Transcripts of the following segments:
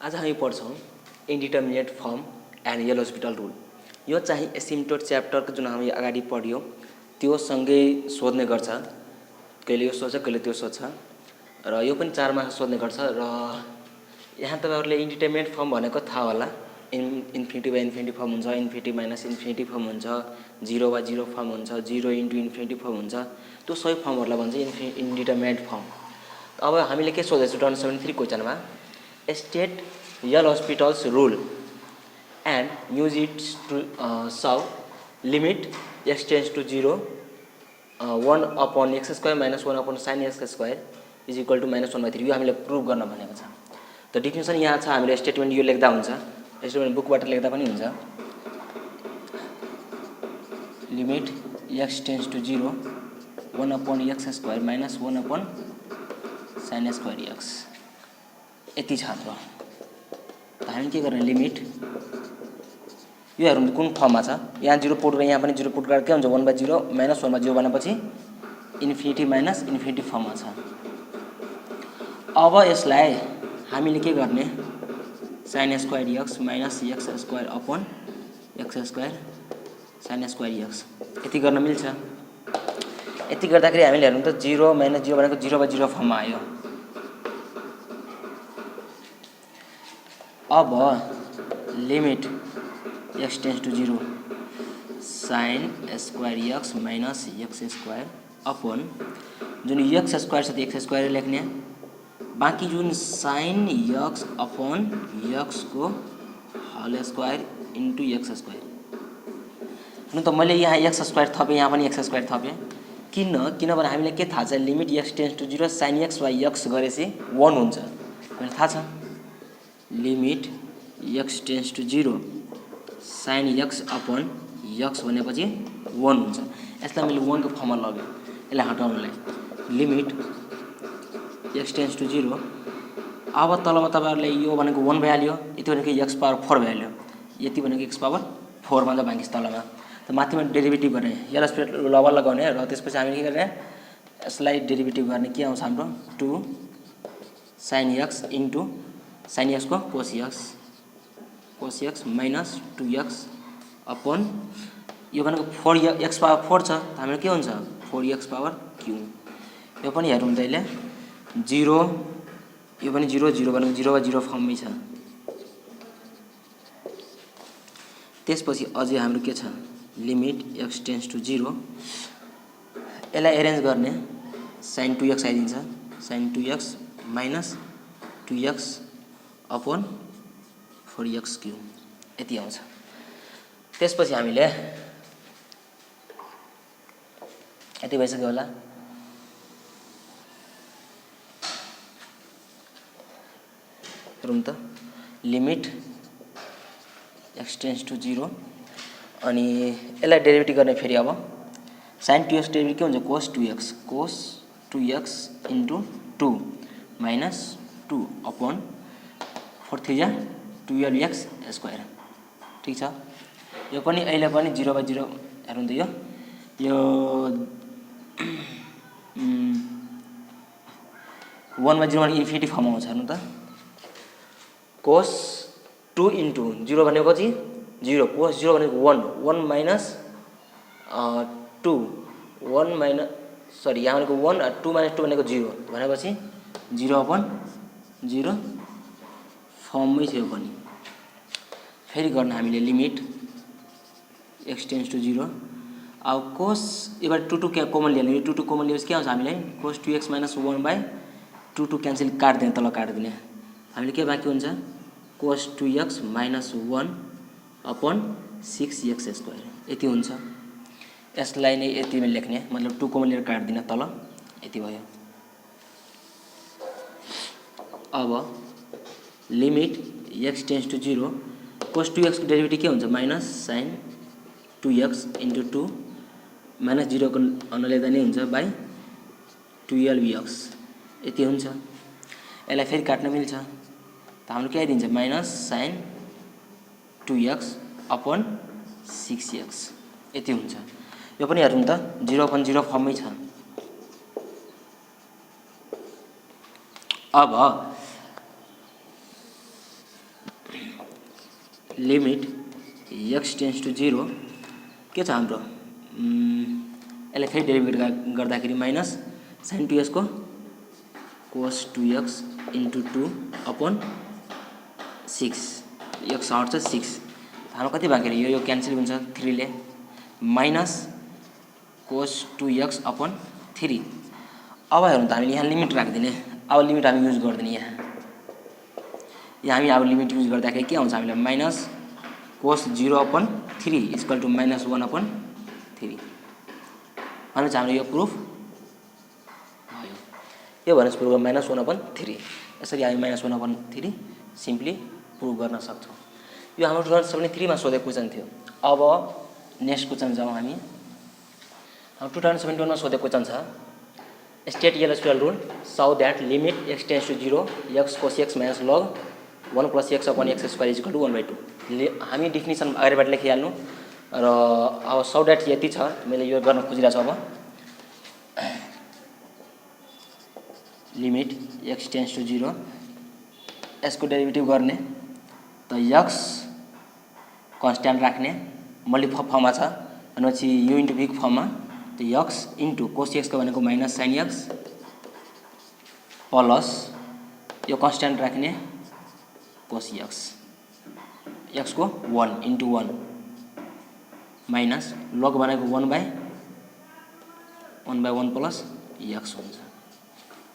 आज हामी पढ्छौँ indeterminate form and L'Hospital rule. यो चाहिँ एसिम्प्टोट च्याप्टरको जुन हामी अगाडि पढ्यो त्यो सँगै सोध्ने गर्छ। कहिले यो सोध्छ कहिले त्यो सोध्छ र यो पनि 4 मार्क्स सोध्ने गर्छ। र यहाँ तपाईहरुले इन्डिटर्मिनेट फर्म भनेको थाहा होला। इन्फिनिटी बाइ इन्फिनिटी फर्म हुन्छ, इन्फिनिटी माइनस इन्फिनिटी फर्म हुन्छ, 0 बाइ 0 फर्म हुन्छ, 0 इन्टु इन्फिनिटी फर्म हुन्छ। त्यो सबै फर्महरुलाई भन्छ इन्डिटर्मिनेट फर्म। अब हामीले के सोधेछौँ 2073 क्वेशनमा state L'Hospital's rule and use it to solve limit x tends to 0 1 upon x square minus 1 upon sin x square is equal to -1/3। यो हामीले प्रुभ गर्न भनेको छ। त डिफिनेसन यहाँ छ, हामीले स्टेटमेन्ट यो लेख्दा हुन्छ, स्टेटमेन्ट बुकबाट लेख्दा पनि हुन्छ। Limit x tends to 0 1 upon x square minus 1 upon sin square x यति छ। त हामी के गर्ने, लिमिट यो हेरौँ कुन फर्ममा छ। यहाँ 0 पुट र यहाँ पनि 0 पुट गरेर के हुन्छ 1/0 माइनस 1/0 भनेपछि इन्फिनिटी माइनस इन्फिनिटी फर्ममा छ। अब यसलाई हामीले के गर्ने, sin square x minus x square upon x square sin square x यति गर्न मिल्छ। यति गर्दाखेरि हामीले हेरौँ त 0 माइनस 0 भनेको 0/0 फर्ममा आयो। अब limit x tends to 0 sin square x minus x square upon जुन x स्क्वायर छ त x स्क्वायर लेख्ने, बाँकी जुन sin x अपॉन x को whole square into x square. हुन त मैले यहाँ x स्क्वायर थपेँ, यहाँ पनि x स्क्वायर थपेँ। किनभने हामीलाई के थाहा छ, limit x tends to 0 sin x by x गरेपछि 1 हुन्छ हामीलाई थाहा छ। Limit x tends to 0 sin x upon x भनेपछि 1 हुन्छ। यसलाई मैले 1 को फर्ममा लगेँ, यसलाई हटाउनलाई लिमिट x टेन्ड्स टु 0। अब तलमा तपाईहरुले यो भनेको 1 भइहाल्यो, यति भनेको x पावर 4 भइहाल्यो, यति भनेको x पावर 4 भन्छ बाँकी तलमा। त माथिमा डेरिभेटिभ गर्ने, यसलाई स्प्रेड लबर लगाउने र त्यसपछि हामीले के गर्ने, यसलाई डेरिभेटिभ गर्ने के आउँछ हाम्रो 2 sin x into sin x को cos x minus 2x upon यो भनेको 4x पावर 4 छ, त हाम्रो के हुन्छ 4x पावर क्यू। यो पनि हेरौँ त अहिले 0 यो पनि 0 0 भनेको 0/0 फर्ममै छ। त्यसपछि अझै हाम्रो के छ, लिमिट x टेन्ड्स टु 0 यसलाई एरेन्ज गर्ने sin 2x आइदिन्छ, sin 2x minus 2x upon 4x Q यति आउँछ। त्यसपछि हामीले यति भइसक्यो होला। हेरौँ त लिमिट x टेन्ड्स टु 0 अनि यसलाई डेरिभेटिभ गर्ने फेरि। अब sin 2x डेरिभेटिभ के हुन्छ cos 2x into 2 minus 2 upon 4 3 जा 12x स्क्वायर। ठीक छ। यो पनि अहिले पनि 0/0 हेरौँ त यो 1/0 भने इन्फिनिटी फर्म आउँछ। हेर्नु त cos 2 इन्टु 0 भनेको चाहिँ 0, cos 0 भनेको 1 माइनस 2 1 माइनस सरी यहाँ भनेको 1 2 माइनस 2 भनेको 0 भनेपछि 0 अपॉन 0 फर्ममै थियो पनि। फेरि गर्न हामीले लिमिट x टेन्ड्स टु 0। अब cos एबाट 2 2 कमन लिने, 2 2 कमन लिएपछि के आउँछ हामीलाई cos 2x माइनस 1/2 2 क्यान्सल काट्दिने, तल काट्दिने, हामीले के बाँकी हुन्छ cos 2x minus 1 upon 6x square यति हुन्छ। यसलाई नै यतिमा लेख्ने, मतलब 2 कमन लिएर काट्दिने तल यति भयो। अब limit x tends to 0 cos 2x को डेरिभेटिभ के हुन्छ minus sin 2x into 2 minus 0 को नलेख्दा नै हुन्छ बाई 12x यति हुन्छ। यसलाई फेरि काट्न मिल्छ, त हाम्रो के आइदिन्छ minus sin 2x upon 6x यति हुन्छ। यो पनि हेरौँ त 0/0 फर्ममै छ। अब लिमिट एक्स टेन्स टु 0 के छ हाम्रो यसलाई फेरि डेरिभेट गर्दाखेरि माइनस साइन 2x को कोस 2x इन्टु 2 अपॉन 6 एक्स हट्छ 6 हाम्रो कति बाँकी रह्यो यो क्यान्सल हुन्छ 3 ले माइनस कोस 2x अपॉन 3 अब हेर्नु त हामीले यहाँ लिमिट राखिदिने अब लिमिट हामी युज गर्दैन यहाँ हामी अब लिमिट युज गर्दाखेरि के आउँछ हामीलाई minus cos 0 upon 3 equal to minus 1 upon 3 भनेपछि हाम्रो यो प्रुफ भयो यो भनेपछि प्रुफ माइनस 1 अपॉन 3 यसरी हामी माइनस 1 अपॉन 3 सिम्पली प्रुफ गर्न सक्छौँ यो हाम्रो 2073 मा सोधेको क्वेसन थियो अब नेक्स्ट क्वेसन जाउँ हामी हाम्रो 2071 मा सोधेको क्वेसन छ state L'Hospital rule so that limit x tends to 0 x cos x minus log 1 + x upon x square equal to 1/2 हामी डेफिनेसन अगाडिबाट लेखिहाल्नु र अब सो दैट यति छ मैले यो गर्न खोजिरहेको छु अब लिमिट x टेन्स टु 0 यसको डेरिभेटिभ गर्ने त x कन्स्ट्यान्ट राख्ने मल्टिपल फर्ममा छ भनेपछि u इन्टु v फर्ममा त x इन्टु cos x को भनेको माइनस sin x प्लस यो कन्स्ट्यान्ट राख्ने cos x को 1 इन्टु 1 माइनस log भनेको 1/1 प्लस x हुन्छ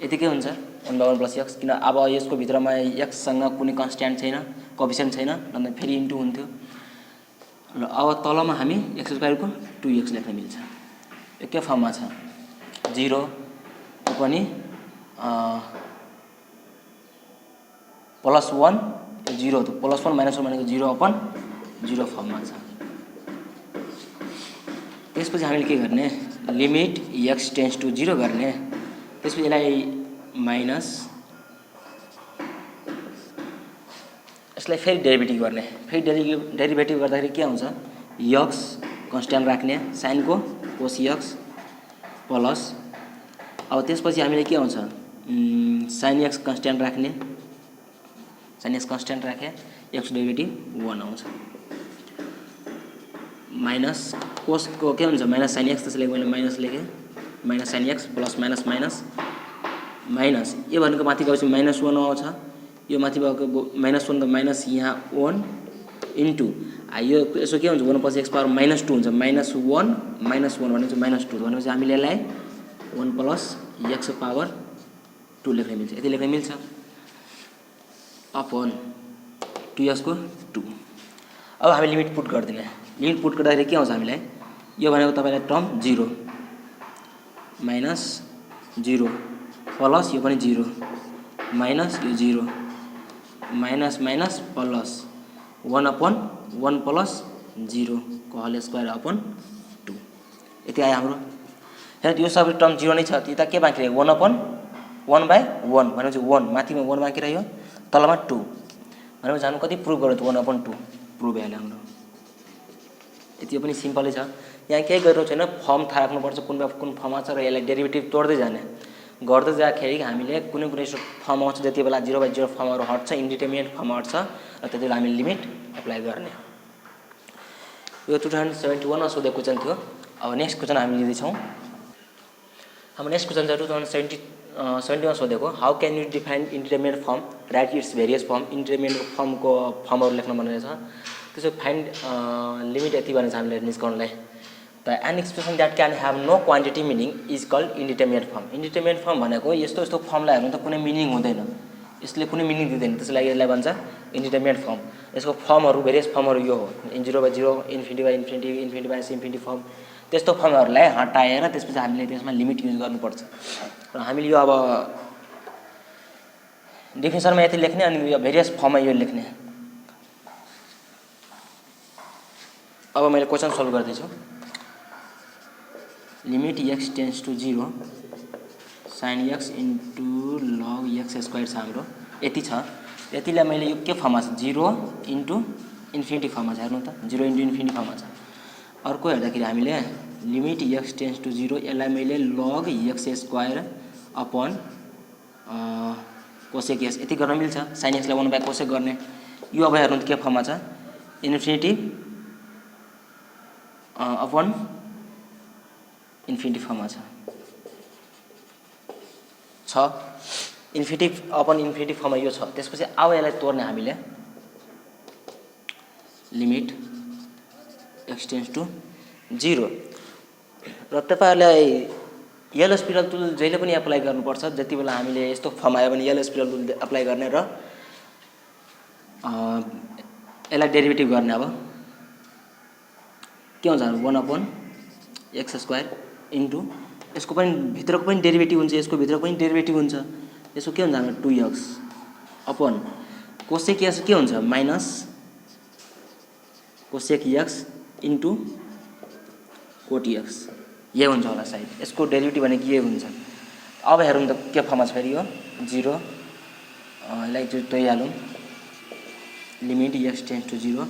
यतिकै हुन्छ 1/1 प्लस x किन अब यसको भित्रमा x सँग कुनै कन्स्ट्यान्ट छैन कोएफिसिएन्ट छैन अनि फेरि इन्टु हुन्थ्यो र अब तलमा हामी x स्क्वायर को 2x लेख्न मिल्छ यो के फर्ममा छ 0 पनि प्लस 1 0 त प्लस 1 माइनस 1 भनेको 0 अपन 0 फर्ममा छ त्यसपछि हामीले के गर्ने लिमिट x टेन्स टु 0 गर्ने त्यसपछि यसलाई माइनस यसलाई फेरि डेरिभेटिभ गर्ने फेरि डेरिभेटिभ गर्दाखेरि के आउँछ x कन्स्ट्यान्ट राख्ने sin को cos x प्लस अब त्यसपछि हामीले के आउँछ sin x कन्स्ट्यान्ट राख्ने sin x कन्स्ट्यान्ट राखे x डेरिभेटिभ 1 आउँछ माइनस cos को के हुन्छ माइनस sin x त्यसले मैले माइनस लेखे minus sin x plus minus minus minus यो भनेको माथि गएपछि माइनस 1 आउँछ यो माथि भएको माइनस 1 त माइनस यहाँ 1 इन्टु यो यसो के हुन्छ 1 + x पावर माइनस 2 हुन्छ माइनस 1 माइनस 1 भनेपछि माइनस 2 भनेपछि हामीले यसलाई 1 + x पावर 2 लेख्न मिल्छ यति लेख्न मिल्छ अपॉन 2x को 2 अब हामी लिमिट पुट गर्दिने लिमिट पुट गर्दाखेरि के आउँछ हामीलाई यो भनेको तपाईलाई टर्म 0 माइनस 0 प्लस यो पनि 0 माइनस यो 0 minus minus plus 1 upon 1 plus 0 को होल स्क्वायर अपॉन 2 यति आयो हाम्रो हेर्नु यो सबै टर्म 0 नै छ त्यता के बाँकी रह्यो 1 अपॉन 1/1 भनेपछि 1 माथिमा 1 बाँकी रह्यो तलमा 2 भनेपछि हामी कति प्रुभ गर्नु त 1 अपॉन 2 प्रुभ भइहाल्यो हाम्रो यति पनि सिम्पलै छ यहाँ केही गर्नु छैन फर्म थाहा राख्नुपर्छ कुन फर्ममा छ र यसलाई डेरिभेटिभ तोड्दै जाने गर्दै जाँदाखेरि हामीले कुनै फर्म आउँछ जति बेला 0/0 फर्महरु हट्छ इन्डिटरमिनेट फर्म हट्छ र त्यतिबेला हामीले लिमिट एप्लाई गर्ने यो 2071 मा सोधेको क्वेशन थियो अब नेक्स्ट क्वेशन हामी लिँदै छौं हाम्रो नेक्स्ट क्वेशन छ 2071 मा सोधेको how can you define indeterminate form right it's various form indeterminate फर्मको फर्महरु लेख्न भनेको छ त्यसो फाइन्ड लिमिट यति भनेछ हामीले निस्काउनलाई त an expression that can have no quantity meaning is called indeterminate form indeterminate form भनेको यस्तो यस्तो फर्मलाई हेर्नु त कुनै मिनिङ हुँदैन यसले कुनै मिनिङ दिँदैन त्यसलाई यसलाई भन्छ इन्डिटरमिनेट फर्म यसको फर्महरु भेरियस फर्महरु यो हो 0/0 इन्फिनिटी इन्फिनिटी फर्म त्यस्तो फर्महरुलाई हटाएर त्यसपछि हामीले त्यसमा लिमिट युज गर्नुपर्छ र हामीले यो अब डेफिनेसनमा यति लेख्ने अनि यो भेरियस फर्ममा यो लेख्ने अब मैले क्वेशन सल्भ गर्दै छु limit x tends to 0 sin x into log x square छ हाम्रो यति छ यतिलाई मैले यो के फर्ममा छ 0 इन्टु इन्फिनिटी फर्ममा छ हेर्नु त 0 इन्टु इन्फिनिटी फर्ममा छ अर्को हेर्दाखेरि हामीले लिमिट x टेन्स टु 0 यसलाई मैले log x square upon cosec x यति गर्न मिल्छ sin x लाई 1/cosec गर्ने यो अब हेर्नु त के फर्ममा छ इन्फिनिटी अपन इन्फिनिटी फर्ममा छ इन्फिनिटी अपन इन्फिनिटी फर्ममा यो छ। त्यसपछि अब यसलाई तोड्ने हामीले लिमिट x टेन्ड्स टु 0 र तपाईहरुलाई यल स्पिरल टुल जहिले पनि एप्लाई गर्नुपर्छ जति बेला हामीले यस्तो फर्म आयो भने यल स्पिरल टुल एप्लाई गर्ने र यसलाई डेरिभेटिभ गर्ने। अब के हुन्छ 1/x² इन्टु यसको पनि भित्रको पनि डेरिभेटिभ हुन्छ यसको भित्रको पनि डेरिभेटिभ हुन्छ। यसको के हुन्छ 2x अपन कोसेक x के हुन्छ minus cosec x into cot x ये हुन्छ होला सायद यसको डेरिभेटिभ भने के हुन्छ। अब हेरौँ त के फर्ममा छ फेरि यो 0 यसलाई चाहिँ तोइहालौँ लिमिट x टेन्ड्स टु 0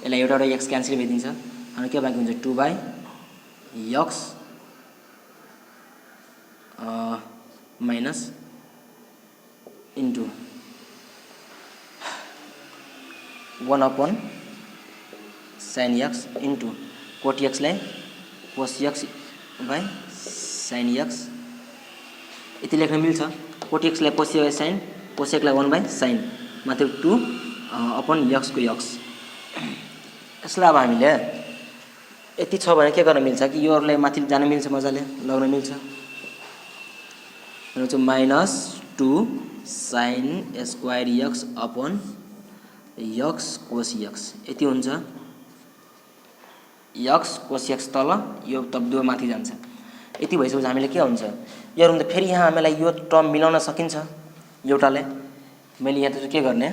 यसलाई एउटा x क्यान्सल भइदिन्छ अनि के बाँकी हुन्छ 2/x minus into 1/sin x into cot x लाई cos x by sin x यति लेख्न मिल्छ। कोट x लाई cos x by sin cos x लाई 1/sin माथि 2 अपन x को x। यसलाई अब हामीले यति छ भने के गर्न मिल्छ कि योहरुलाई माथि जान मिल्छ मजाले लग्न मिल्छ भने चाहिँ minus 2 sin square x upon x cos x यति हुन्छ। x cos x तल यो तब 2 माथि जान्छ यति भइसकेपछि हामीले के हुन्छ यो रुम त फेरि यहाँ हामीलाई यो टर्म मिलाउन सकिन्छ एउटाले मैले यहाँ त के गर्ने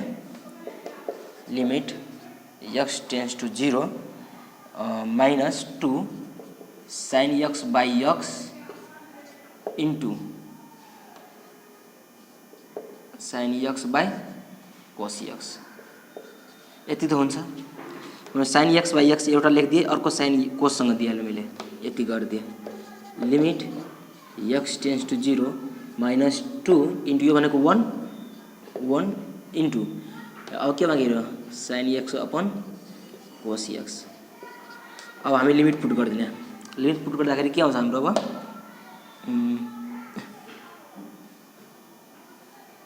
limit x tends to 0 minus 2 sin x by x into sin x by cos x यति त हुन्छ। sin x by x एउटा लेखिदिए अर्को sin cos सँग दिइहाल्नु मैले यति गरिदिए limit x tends to 0 minus 2 into यो भनेको 1 इन्टु अब के बाँकी रह्यो sin x upon cos x। अब हामी लिमिट पुट गरिदिने लिमिट पुट गर्दाखेरि के आउँछ हाम्रो अब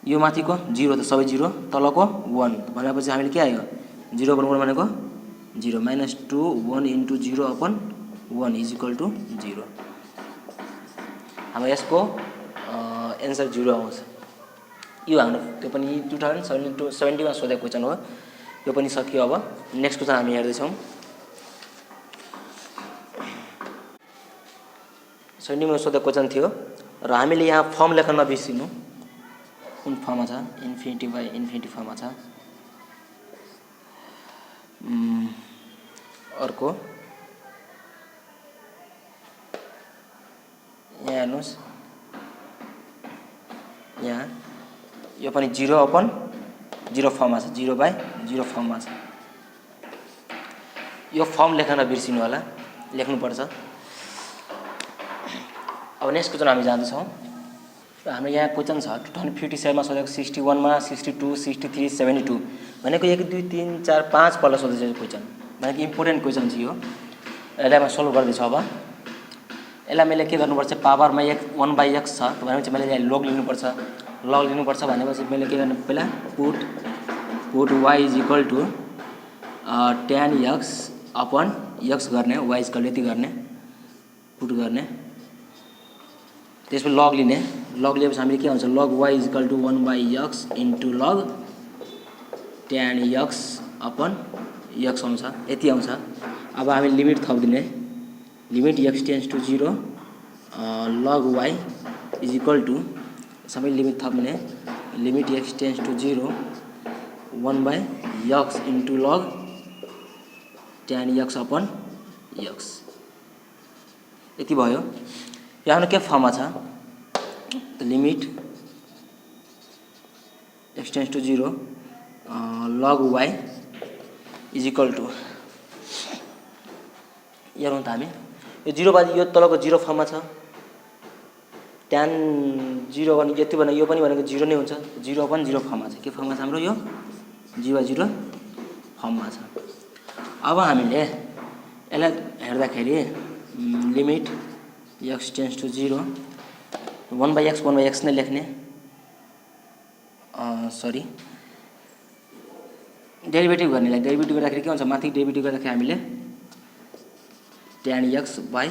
यो माथिको 0 त सबै 0 तलको 1 भनेपछि हामीले के आयो 0 अपन 1 भनेको 0 minus 2 1 into 0 upon 1 is equal to 0। हाम्रो यसको एन्सर 0 आउँछ। यो हाम्रो त्यो पनि 2070 मा सोधेको क्वेशन हो यो पनि सकियो। अब नेक्स्ट क्वेशन हामी हेर्दै छौं 70 मा सोधेको क्वेशन थियो र हामीले यहाँ फर्म लेख्न नबिर्सिनु कुन फर्ममा छ इन्फिनिटी बाइ इन्फिनिटी फर्ममा छ। अर्को यहाँ हेर्नुस् यहाँ यो पनि 0 अपन 0 फर्ममा छ 0/0 फर्ममा छ। यो फर्म लेख्न नबिर्सिनु होला लेख्नु पर्छ। अब नेक्स्ट क्वेशन हामी जाँदैछौँ र हाम्रो यहाँ क्वेशन छ 2057 मा सोधेको 61 मा 62 63 72 भनेको 1 2 3 4 5 पल्ट सोधेको क्वेशन भनेको इम्पोर्टेन्ट क्वेशन छ यो। यसलाई म सल्भ गर्दै छु। अब यसलाई मैले के गर्नुपर्छ पावरमा 1/x छ भनेपछि मैले यहाँ लग लिनुपर्छ भनेपछि मैले के गर्नु पहिला put y is equal to tan x upon x गर्ने y इज इक्वल यति गर्ने पुट गर्ने त्यसपछि लग लिने लग लिएपछि हामीले के आउँछ log y is equal to 1/x into log tan x upon x आउँछ यति आउँछ। अब हामी लिमिट थपिदिने limit x tends to 0 log y is equal to सबै लिमिट थप्ने limit x tends to 0 1/x into log tan x upon x यति भयो। यो हाम्रो के फर्ममा छ limit x tends to 0 log y is equal to हेरौँ त हामी यो 0 बाद यो तलको 0 फर्ममा छ tan 0 भने यति भने यो पनि भनेको 0 नै हुन्छ 0 पनि 0 फर्ममा छ के फर्ममा छ हाम्रो यो 0/0 फर्ममा छ। अब हामीले यसलाई हेर्दाखेरि limit x tends to 0 1/x नै लेख्ने सरी डेरिभेटिभ गर्नेलाई डेरिभेटिभ गर्दाखेरि के हुन्छ माथि डेरिभेटिभ गर्दाखेरि हामीले tan x by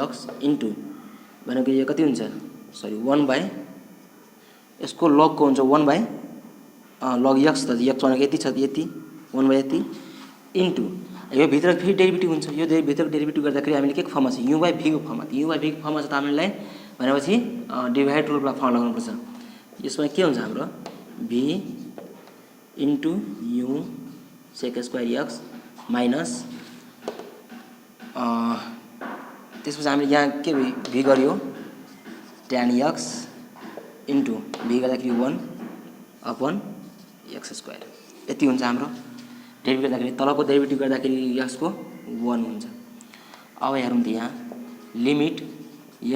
x into भनेको यो कति हुन्छ सरी 1 यसको लगको हुन्छ 1 log x त x भनेको यति छ यति 1 यति इन्टु यो भित्र फेरि डेरिभेटिभ हुन्छ यो भित्र डेरिभेटिभ गर्दाखेरि हामीले के फर्ममा छ u by v को फर्ममा u by v को फर्ममा छ त हामीलाई भनेपछि डिभाइड रुल फर्म लगाउनुपर्छ यसमा के हुन्छ हाम्रो v into u sec square x minus त्यसपछि हामीले यहाँ के v गर्यो tan x इन्टु v गर्दाखेरि 1/x स्क्वायर यति हुन्छ हाम्रो डेरिभेटिभ गर्दाखेरि तलको डेरिभेटिभ गर्दाखेरि x को 1 हुन्छ। अब हेरौँ त यहाँ लिमिट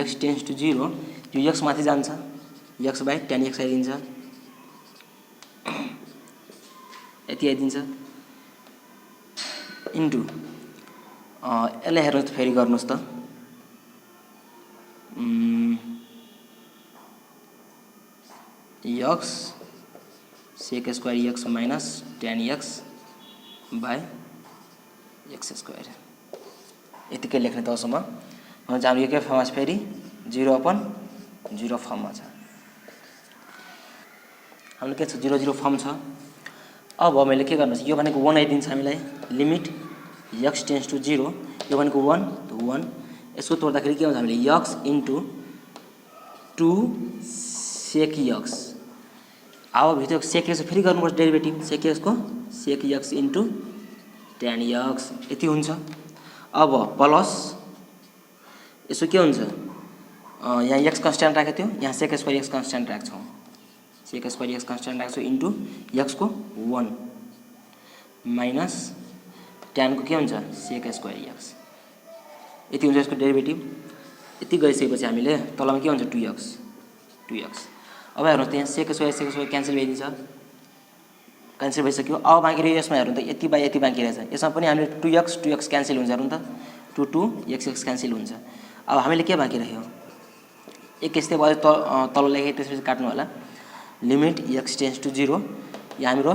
x टेन्स टु 0 यो x माथि जान्छ x बाई tan x आइदिन्छ यति आइदिन्छ इन्टु यसलाई हेर्नुहोस् त फेरि गर्नुहोस् त x sec square x minus tan x by x square यतिकै लेख्ने तसम्म हुन्छ हाम्रो यो के फर्ममा छ फेरि 0/0 फर्ममा छ हाम्रो के छ 0 फर्म छ। अब मैले के गर्नु छ यो भनेको 1 आइदिन्छ हामीलाई लिमिट x टेन्स टु 0 यो भनेको 1 त 1 यसको तोड्दाखेरि के हुन्छ हामीले x इन्टु 2 sec x अब भित्र sec x फेरि गर्नुपर्छ डेरिभेटिभ sec x को sec x into tan x यति हुन्छ। अब प्लस यसो के हुन्छ यहाँ x कन्स्ट्यान्ट राखेको थियो यहाँ sec स्क्वायर x कन्स्ट्यान्ट राख्छौँ sec स्क्वायर x कन्स्ट्यान्ट राख्छौँ इन्टु x को 1 माइनस tan को के हुन्छ sec स्क्वायर x यति हुन्छ यसको डेरिभेटिभ यति गरिसकेपछि हामीले तलमा के हुन्छ 2x अब हेर्नुहोस् त यहाँ sec स्क्वायर क्यान्सल भइदिन्छ क्यान्सल भइसक्यो। अब बाँकी रह्यो यसमा हेर्नु त यति बाई यति बाँकी रहेछ यसमा पनि हामीले 2x क्यान्सल हुन्छ हेर्नु त 2x क्यान्सल हुन्छ। अब हामीले के बाँकी रह्यो एक यस्तै भयो तल लेखेँ त्यसपछि काट्नु होला लिमिट x टेन्स टु 0 यहाँ हाम्रो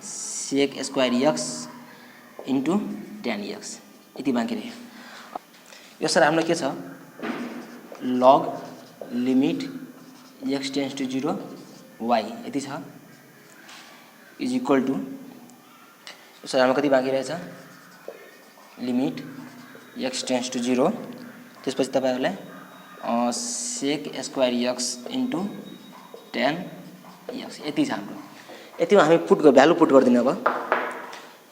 sec square x into tan x यति बाँकी रह्यो। यो सर हाम्रो के छ log limit x tends to 0 y यति छ इज इक्वल टु सर हाम्रो कति बाँकी रहेछ लिमिट x टेन्स टु 0 त्यसपछि तपाईँहरूलाई sec square x into tan x यति छ हाम्रो यतिमा हामी भ्यालु पुट गरिदिनु। अब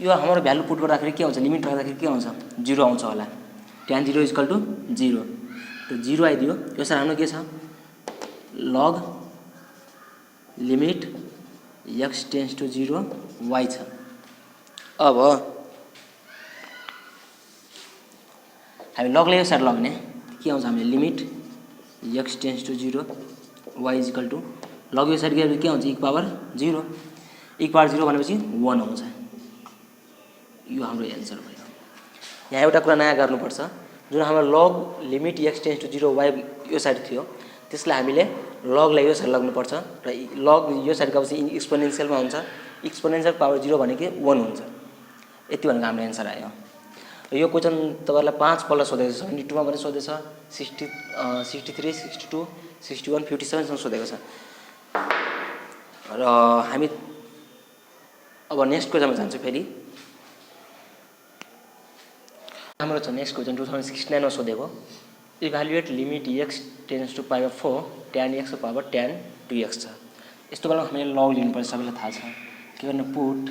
यो हाम्रो भ्यालु पुट गर्दाखेरि के हुन्छ लिमिट राख्दाखेरि के आउँछ 0 आउँछ होला tan 0 इक्वल टु 0 त 0 आइदियो। यो सर हाम्रो के छ log limit x tends to 0 y छ। अब हामी लगले यो साइड लग्ने के आउँछ हामीले limit x tends to 0 y is equal to log यो साइड गएर के आउँछ e पावर 0 भनेपछि 1 आउँछ। यो हाम्रो एन्सर भयो। यहाँ एउटा कुरा नयाँ गर्नुपर्छ जुन हाम्रो log limit x tends to 0 y यो साइड थियो त्यसलाई हामीले लगलाई यो साइड लग्नुपर्छ र लग यो साइड गएपछि एक्सपोनेन्शियलमा हुन्छ एक्सपोनेन्शियल पावर 0 भनेको 1 हुन्छ यति भनेको हाम्रो एन्सर आयो। यो क्वेसन तपाईहरुलाई 5 पल्ट सोधेको छ 22 मा पनि सोधेछ 63 62 61 57 सम्म सोधेको छ र हामी अब नेक्स्ट क्वेसनमा जान्छौँ फेरि हाम्रो छ नेक्स्ट क्वेसन 2069 मा सोधेको evaluate limit x tends to power 4 tan x power tan 2x छ। यस्तो बेला हामीले लग लिनुपर्छ सबैलाई थाहा छ के गर्ने put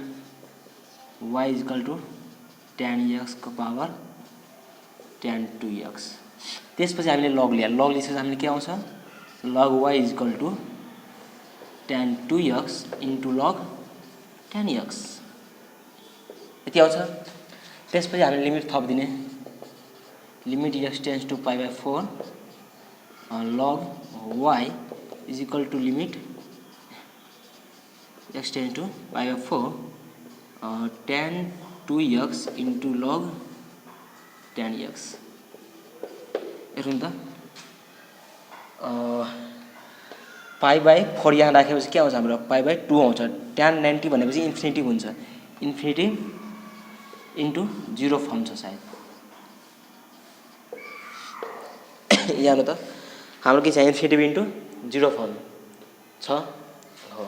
y equal to tan x को पावर tan 2x त्यसपछि हामीले लग लिएपछि हामीले के आउँछ log y equal to tan 2x into log tan x यति आउँछ। त्यसपछि हामीले लिमिट थपिदिने limit x tends to pi by 4 log y is equal to limit x tends to pi by 4 tan 2x into log tan x। हेर्नु त π/4 यहाँ राखेपछि के आउँछ हाम्रो π/2 आउँछ। tan 90 भनेपछि इन्फिनिटी हुन्छ, इन्फिनिटी इन्टु 0 फर्म छ सायद। यहाँ हेर्नु त हाम्रो के छ इन्फिनिटी इन्टु 0 फर्म छ हो।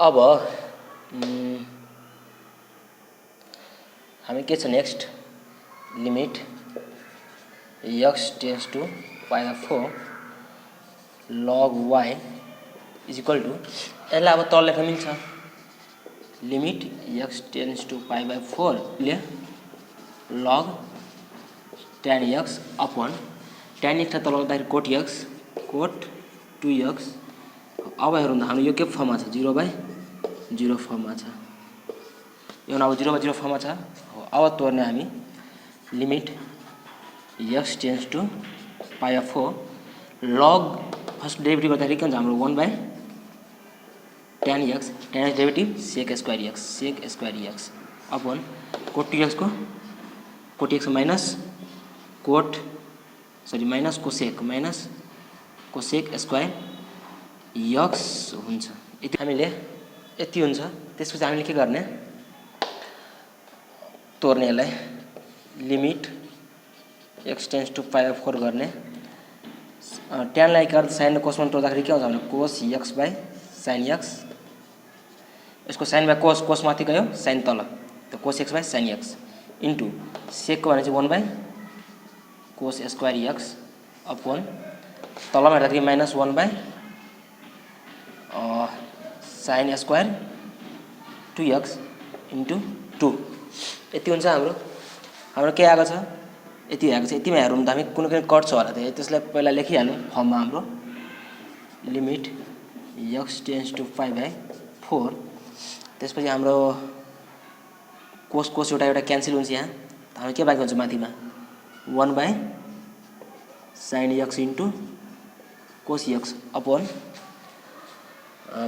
अब हामी के छ next limit x tends to π/4 log y is equal to यसलाई अब तल लेख्न मिल्छ लिमिट x टेन्स टु π/4 ले log tan x upon tan x तल गर्दाखेरि कोट x कोट 2x। अब हेरौँ न हाम्रो यो के फर्ममा छ 0/0 फर्ममा छ, यो अब 0/0 फर्ममा छ हो। अब तोर्ने हामी limit x tends to π/4 log first derivative गर्दाखेरि के हुन्छ हाम्रो 1/tan x derivative sec square x upon cot 2x को cot x minus cosec square x हुन्छ। यति हामीले यति हुन्छ। त्यसपछि हामीले के गर्ने तोर्ने यसलाई लिमिट x टेन्स टु π/4 गर्ने ट्यानलाई के गर्दा साइन र कोसमा तोड्दाखेरि के आउँछ भने कोस x/sin x। यसको साइन बाई कोस माथि गयो साइन तल त कोस x/sin x इन्टु सेकको भने चाहिँ 1/कोस स्क्वायर x अपन तलमा हेर्दाखेरि minus 1/sin square 2x into 2। यति हुन्छ हाम्रो के आएको छ यति आएको छ। यतिमा हेरौँ त हामी कुनै कट छ होला त्यसलाई पहिला लेखिहालौँ फर्ममा हाम्रो लिमिट x टेन्स टु π/4। त्यसपछि हाम्रो कोस एउटा क्यान्सल हुन्छ। यहाँ हामी के बाँकी हुन्छ माथिमा 1/sin x इन्टु कोस x upon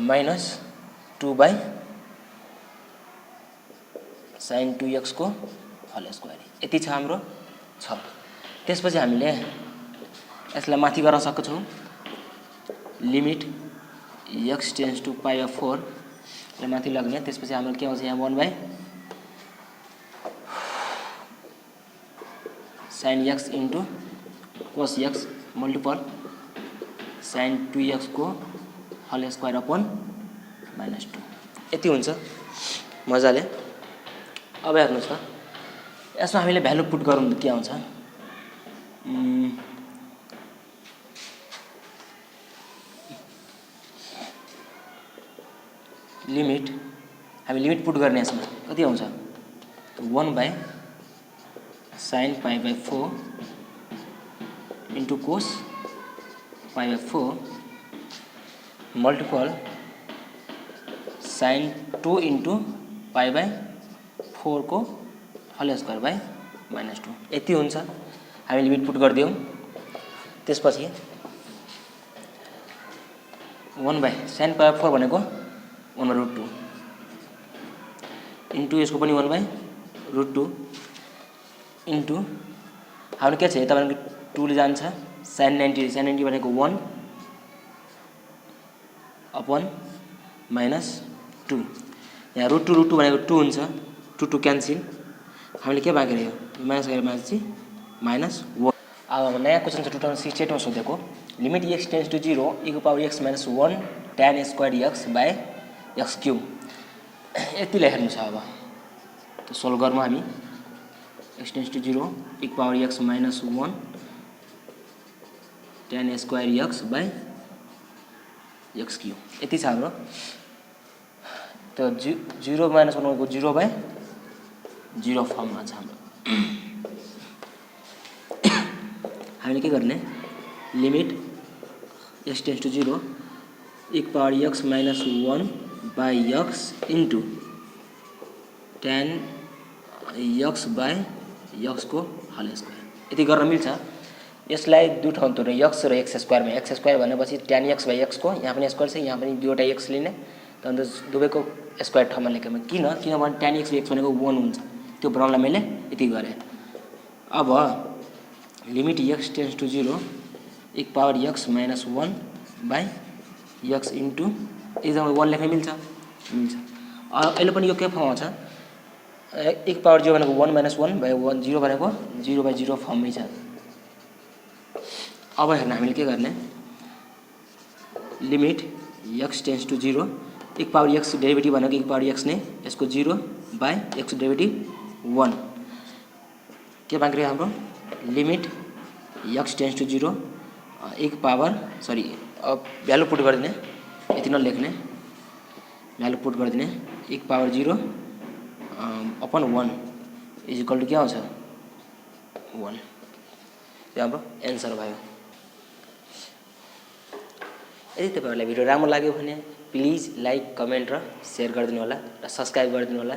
minus 2/sin 2x को होल स्क्वायर। यति छ हाम्रो छ। त्यसपछि हामीले यसलाई माथि गर्न सक्छौँ लिमिट x टेन्स टु π/4 ले माथि लग्ने। त्यसपछि हाम्रो के आउँछ यहाँ 1/sin x इन्टु कोस x मल्टिपल sin 2x को होल स्क्वायर अपन -2। यति हुन्छ मजाले। अब हेर्नुहोस् त यसमा हामीले भ्यालु पुट गरौँ त के आउँछ लिमिट हामी लिमिट पुट गर्ने यसमा कति आउँछ 1/sin π/4 इन्टु कोस π/4 मल्टिपल sin 2 इन्टु π/4 को होल स्क्वायर बाई -2। यति हुन्छ। हामी लिमिट पुट गरिदियौँ। त्यसपछि 1/sin π/4 भनेको 1/√2 इन्टु यसको पनि 1/√2 इन्टु हाम्रो के छ यता भनेको 2 ले जान्छ sin 90 भनेको 1 अपन -2। यहाँ √2 भनेको 2 हुन्छ 2 क्यान्सल। हामीले के बाँकी रह्यो माइनस गरेर मान्छे -1। अब नयाँ क्वेसन छ 2068 मा सोधेको limit x tends to 0 e⁻x - 1 tan square x/x³। यतिलाई हेर्नु छ। अब त सोल्भ गरौँ हामी x tends to 0 e⁻x - 1 tan square x/x³। यति छ हाम्रो। त 0 - 1 को 0/0 फर्ममा छ हाम्रो। हामीले के गर्ने limit x tends to 0 e⁻x - 1/x into tan x/x को होल स्क्वायर। यति गर्न मिल्छ। यसलाई दुई ठाउँ तोड्ने x र x स्क्वायरमा x स्क्वायर भनेपछि tan x/x को यहाँ पनि स्क्वायर छ यहाँ पनि दुईवटा x लिने त अन्त दुवैको स्क्वायर ठाउँमा लेखेँ किनभने tan x भनेको 1 हुन्छ, त्यो बनाउनलाई मैले यति गरेँ। अब limit x tends to 0 1 power x minus 1 by x into एकदम 1 लेख्न मिल्छ। अहिले पनि यो के फर्ममा छ, 1 पावर 0 भनेको 1 माइनस 1 बाई 1, 0 भनेको 0/0 फर्ममै छ। अब हेर्न हामीले के गर्ने, limit x tends to 0 1 power x derivative भनेको 1 पावर x नै, यसको 0 बाई x डेरिभेटिभ 1 के बाँकी रह्यो हाम्रो, limit x tends to 0 1 power अब भ्यालु पुट गरिदिने, यति नलेख्ने, भ्यालु पुट गरिदिने 1 power 0 upon 1 is equal to के आउँछ 1। त्यो हाम्रो एन्सर भयो। यदि तपाईँहरूलाई भिडियो राम्रो लाग्यो भने प्लिज लाइक, कमेन्ट र सेयर गरिदिनु होला र सब्सक्राइब गरिदिनु होला।